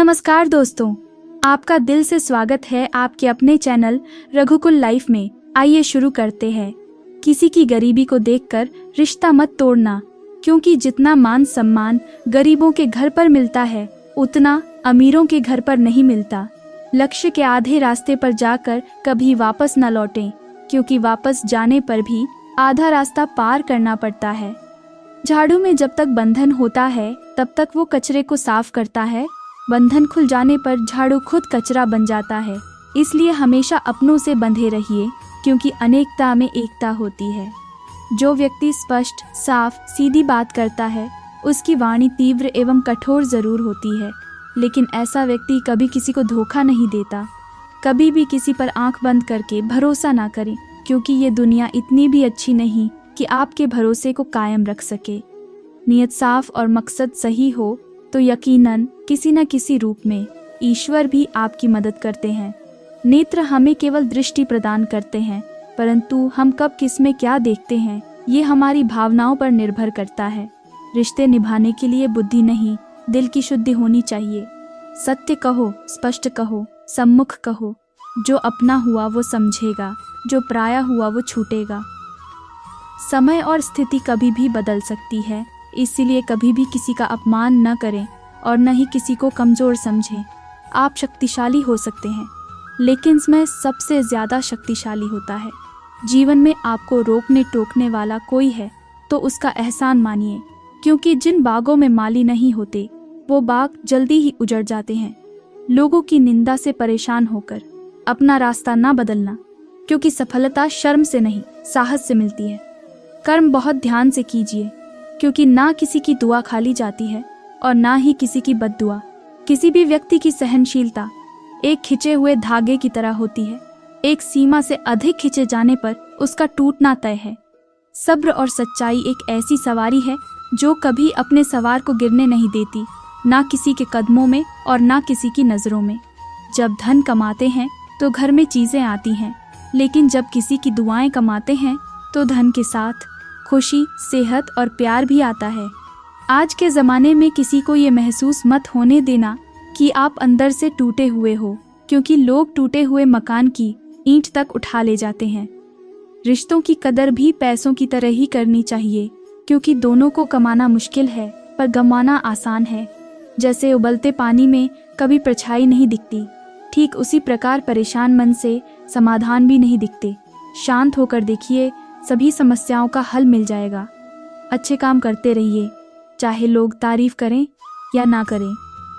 नमस्कार दोस्तों, आपका दिल से स्वागत है आपके अपने चैनल रघुकुल लाइफ में। आइए शुरू करते हैं। किसी की गरीबी को देखकर रिश्ता मत तोड़ना, क्योंकि जितना मान सम्मान गरीबों के घर पर मिलता है उतना अमीरों के घर पर नहीं मिलता। लक्ष्य के आधे रास्ते पर जाकर कभी वापस न लौटें, क्योंकि वापस जाने पर भी आधा रास्ता पार करना पड़ता है। झाड़ू में जब तक बंधन होता है तब तक वो कचरे को साफ करता है। बंधन खुल जाने पर झाड़ू खुद कचरा बन जाता है। इसलिए हमेशा अपनों से बंधे रहिए, क्योंकि अनेकता में एकता होती है। जो व्यक्ति स्पष्ट, साफ, सीधी बात करता है उसकी वाणी तीव्र एवं कठोर जरूर होती है, लेकिन ऐसा व्यक्ति कभी किसी को धोखा नहीं देता। कभी भी किसी पर आंख बंद करके भरोसा ना करें, क्योंकि ये दुनिया इतनी भी अच्छी नहीं कि आपके भरोसे को कायम रख सके। नियत साफ और मकसद सही हो तो यकीनन किसी न किसी रूप में ईश्वर भी आपकी मदद करते हैं। नेत्र हमें केवल दृष्टि प्रदान करते हैं, परंतु हम कब किस में क्या देखते हैं ये हमारी भावनाओं पर निर्भर करता है। रिश्ते निभाने के लिए बुद्धि नहीं, दिल की शुद्धि होनी चाहिए। सत्य कहो, स्पष्ट कहो, सम्मुख कहो। जो अपना हुआ वो समझेगा, जो पराया हुआ वो छूटेगा। समय और स्थिति कभी भी बदल सकती है, इसीलिए कभी भी किसी का अपमान न करें और न ही किसी को कमज़ोर समझें। आप शक्तिशाली हो सकते हैं, लेकिन इसमें सबसे ज़्यादा शक्तिशाली होता है। जीवन में आपको रोकने टोकने वाला कोई है तो उसका एहसान मानिए, क्योंकि जिन बागों में माली नहीं होते वो बाग जल्दी ही उजड़ जाते हैं। लोगों की निंदा से परेशान होकर अपना रास्ता ना बदलना, क्योंकि सफलता शर्म से नहीं साहस से मिलती है। कर्म बहुत ध्यान से कीजिए, क्योंकि ना किसी की दुआ खाली जाती है और ना ही किसी की बद्दुआ। किसी भी व्यक्ति की सहनशीलता एक खिंचे हुए धागे की तरह होती है। एक सीमा से अधिक खिंचे जाने पर उसका टूटना तय है। सब्र और सच्चाई एक ऐसी सवारी है जो कभी अपने सवार को गिरने नहीं देती, ना किसी के कदमों में और ना किसी की नज़रों में। जब धन कमाते हैं तो घर में चीज़ें आती हैं, लेकिन जब किसी की दुआएं कमाते हैं तो धन के साथ खुशी, सेहत और प्यार भी आता है। आज के ज़माने में किसी को ये महसूस मत होने देना कि आप अंदर से टूटे हुए हो, क्योंकि लोग टूटे हुए मकान की ईंट तक उठा ले जाते हैं। रिश्तों की कदर भी पैसों की तरह ही करनी चाहिए, क्योंकि दोनों को कमाना मुश्किल है पर गंवाना आसान है। जैसे उबलते पानी में कभी परछाई नहीं दिखती, ठीक उसी प्रकार परेशान मन से समाधान भी नहीं दिखते। शांत होकर देखिए, सभी समस्याओं का हल मिल जाएगा। अच्छे काम करते रहिए, चाहे लोग तारीफ करें या ना करें।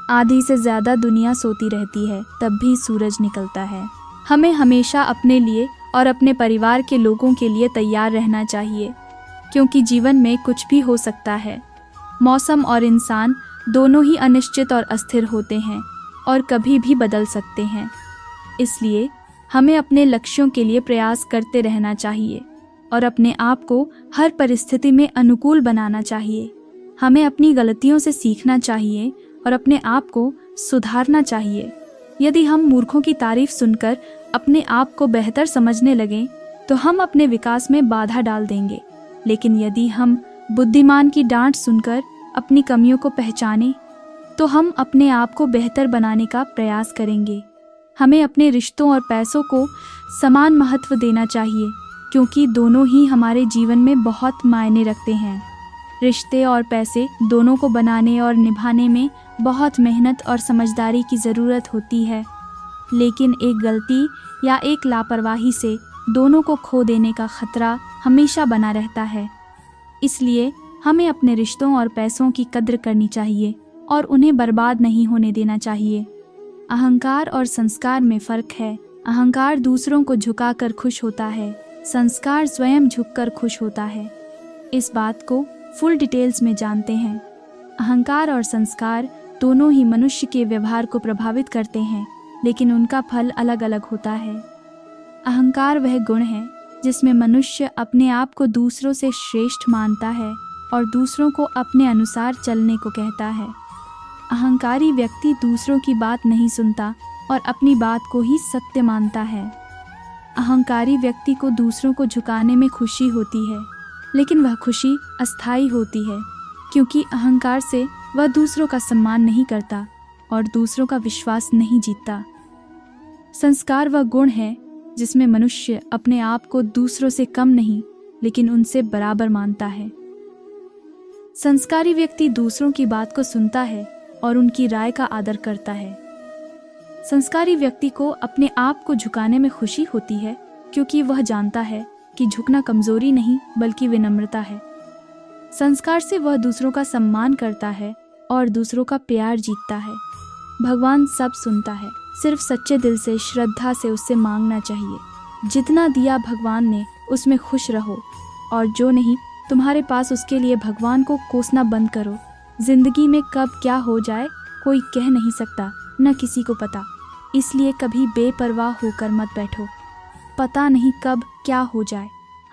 आधी से ज़्यादा दुनिया सोती रहती है, तब भी सूरज निकलता है। हमें हमेशा अपने लिए और अपने परिवार के लोगों के लिए तैयार रहना चाहिए, क्योंकि जीवन में कुछ भी हो सकता है। मौसम और इंसान दोनों ही अनिश्चित और अस्थिर होते हैं और कभी भी बदल सकते हैं। इसलिए हमें अपने लक्ष्यों के लिए प्रयास करते रहना चाहिए और अपने आप को हर परिस्थिति में अनुकूल बनाना चाहिए। हमें अपनी गलतियों से सीखना चाहिए और अपने आप को सुधारना चाहिए। यदि हम मूर्खों की तारीफ सुनकर अपने आप को बेहतर समझने लगें तो हम अपने विकास में बाधा डाल देंगे, लेकिन यदि हम बुद्धिमान की डांट सुनकर अपनी कमियों को पहचानें तो हम अपने आप को बेहतर बनाने का प्रयास करेंगे। हमें अपने रिश्तों और पैसों को समान महत्व देना चाहिए, क्योंकि दोनों ही हमारे जीवन में बहुत मायने रखते हैं। रिश्ते और पैसे दोनों को बनाने और निभाने में बहुत मेहनत और समझदारी की ज़रूरत होती है, लेकिन एक गलती या एक लापरवाही से दोनों को खो देने का खतरा हमेशा बना रहता है। इसलिए हमें अपने रिश्तों और पैसों की कद्र करनी चाहिए और उन्हें बर्बाद नहीं होने देना चाहिए। अहंकार और संस्कार में फ़र्क है। अहंकार दूसरों को झुकाकर खुश होता है, संस्कार स्वयं झुककर खुश होता है। इस बात को फुल डिटेल्स में जानते हैं। अहंकार और संस्कार दोनों ही मनुष्य के व्यवहार को प्रभावित करते हैं, लेकिन उनका फल अलग अलग होता है। अहंकार वह गुण है जिसमें मनुष्य अपने आप को दूसरों से श्रेष्ठ मानता है और दूसरों को अपने अनुसार चलने को कहता है। अहंकारी व्यक्ति दूसरों की बात नहीं सुनता और अपनी बात को ही सत्य मानता है। अहंकारी व्यक्ति को दूसरों को झुकाने में खुशी होती है, लेकिन वह खुशी अस्थायी होती है, क्योंकि अहंकार से वह दूसरों का सम्मान नहीं करता और दूसरों का विश्वास नहीं जीतता। संस्कार वह गुण है जिसमें मनुष्य अपने आप को दूसरों से कम नहीं लेकिन उनसे बराबर मानता है। संस्कारी व्यक्ति दूसरों की बात को सुनता है और उनकी राय का आदर करता है। संस्कारी व्यक्ति को अपने आप को झुकाने में खुशी होती है क्योंकि वह जानता है कि झुकना कमजोरी नहीं बल्कि विनम्रता है। संस्कार से वह दूसरों का सम्मान करता है और दूसरों का प्यार जीतता है। भगवान सब सुनता है, सिर्फ सच्चे दिल से श्रद्धा से उससे मांगना चाहिए। जितना दिया भगवान ने उसमें खुश रहो, और जो नहीं तुम्हारे पास उसके लिए भगवान को कोसना बंद करो। जिंदगी में कब क्या हो जाए कोई कह नहीं सकता, न किसी को पता। इसलिए कभी बेपरवाह होकर मत बैठो, पता नहीं कब क्या हो जाए।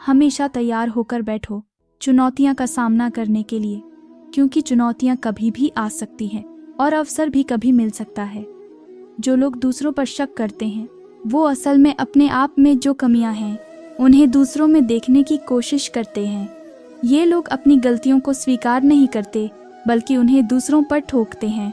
हमेशा तैयार होकर बैठो चुनौतियां का सामना करने के लिए, क्योंकि चुनौतियां कभी भी आ सकती हैं और अवसर भी कभी मिल सकता है। जो लोग दूसरों पर शक करते हैं वो असल में अपने आप में जो कमियां हैं उन्हें दूसरों में देखने की कोशिश करते हैं। ये लोग अपनी गलतियों को स्वीकार नहीं करते बल्कि उन्हें दूसरों पर ठोकते हैं।